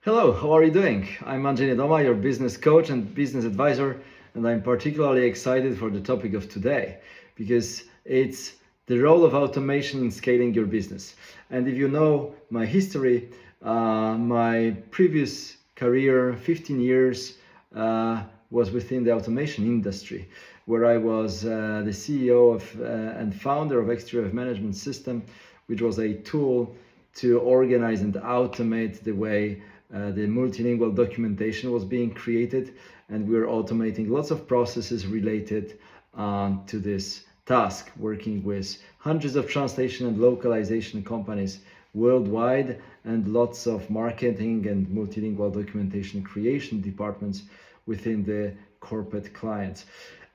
Hello, how are you doing? I'm Andrzej Nedoma, your business coach and business advisor, and I'm particularly excited for the topic of today because it's the role of automation in scaling your business. And if you know my history, my previous career, 15 years, was within the automation industry, where I was the CEO of and founder of Exterior Management System, which was a tool to organize and automate the way the multilingual documentation was being created, and we were automating lots of processes related to this task, working with hundreds of translation and localization companies worldwide and lots of marketing and multilingual documentation creation departments within the corporate clients.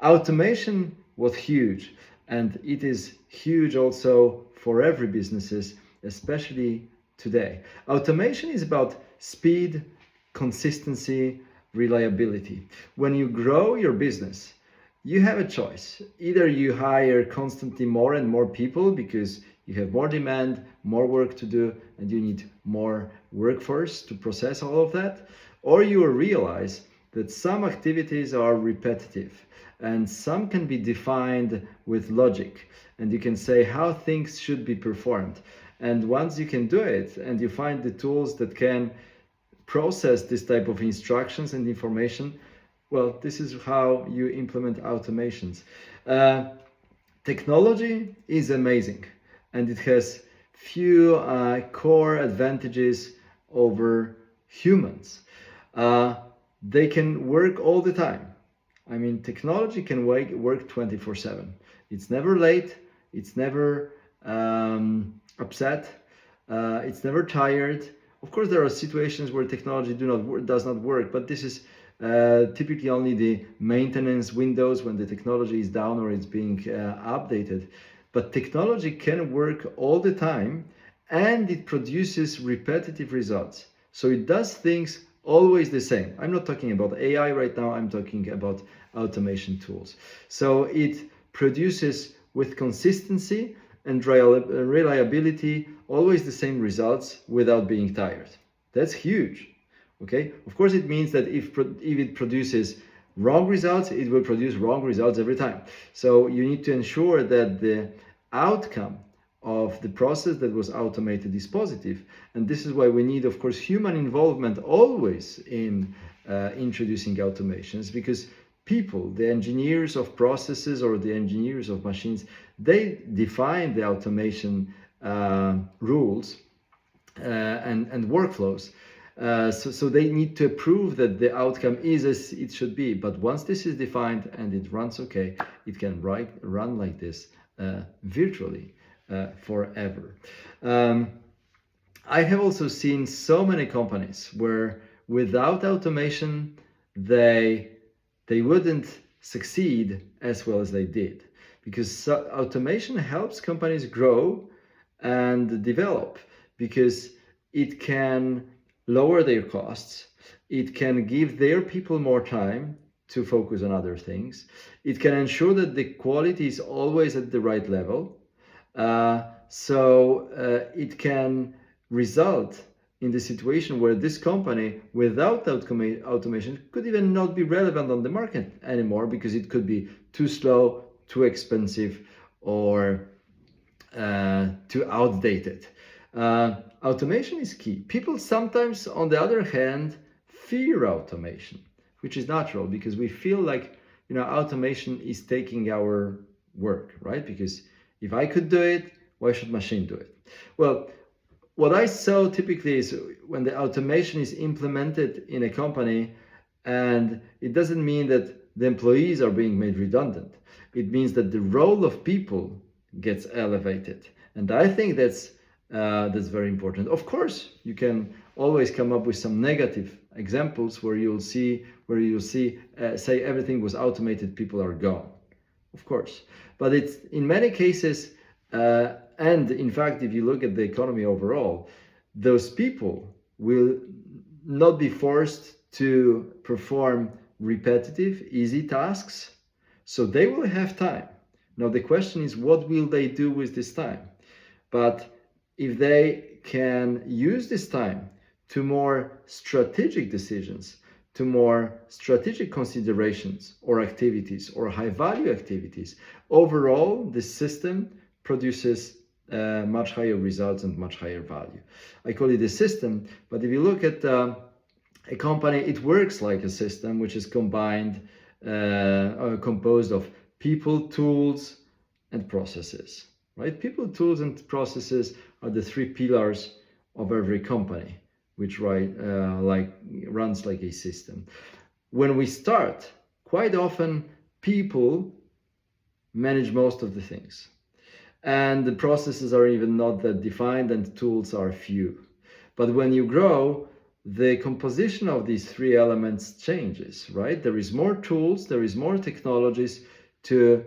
Automation was huge, and it is huge also for every businesses, especially today. Automation is about speed, consistency, reliability. When you grow your business, you have a choice. Either you hire constantly more and more people because you have more demand, more work to do, and you need more workforce to process all of that, or you realize that some activities are repetitive and some can be defined with logic, and you can say how things should be performed. And once you can do it and you find the tools that can process this type of instructions and information, well, this is how you implement automations. Technology is amazing, and it has few core advantages over humans. They can work all the time. I mean, technology can work 24/7. It's never late. It's never upset. It's never tired. Of course, there are situations where technology does not work, but this is typically only the maintenance windows when the technology is down or it's being updated. But technology can work all the time, and it produces repetitive results. So it does things always the same. I'm not talking about AI right now, I'm talking about automation tools. So it produces with consistency and reliability always the same results without being tired. That's huge. Okay, of course it means that if it produces wrong results, it will produce wrong results every time. So you need to ensure that the outcome of the process that was automated is positive, and this is why we need, of course, human involvement always in introducing automations, because people, the engineers of processes or the engineers of machines, they define the automation rules and workflows. So they need to prove that the outcome is as it should be. But once this is defined and it runs okay, it can run like this virtually forever. I have also seen so many companies where without automation, they wouldn't succeed as well as they did, because automation helps companies grow and develop, because it can lower their costs, it can give their people more time to focus on other things, it can ensure that the quality is always at the right level, it can result in the situation where this company without automation could even not be relevant on the market anymore, because it could be too slow, too expensive, or too outdated. Automation is key. People sometimes, on the other hand, fear automation, which is natural, because we feel like, automation is taking our work, right? Because if I could do it, why should machine do it? Well, what I saw typically is when the automation is implemented in a company, and it doesn't mean that the employees are being made redundant. It means that the role of people gets elevated, and I think that's very important. Of course, you can always come up with some negative examples where you'll see say everything was automated, people are gone. Of course, but it's in many cases. And in fact, if you look at the economy overall, those people will not be forced to perform repetitive, easy tasks, so they will have time. Now, the question is, what will they do with this time? But if they can use this time to more strategic decisions, to more strategic considerations or activities or high value activities, overall, this system produces much higher results and much higher value. I call it a system, but if you look at a company, it works like a system which is combined, composed of people, tools, and processes. Right? People, tools, and processes are the three pillars of every company, which runs like a system. When we start, quite often people manage most of the things, and the processes are even not that defined, and tools are few. But when you grow, the composition of these three elements changes, right? There is more tools, there is more technologies to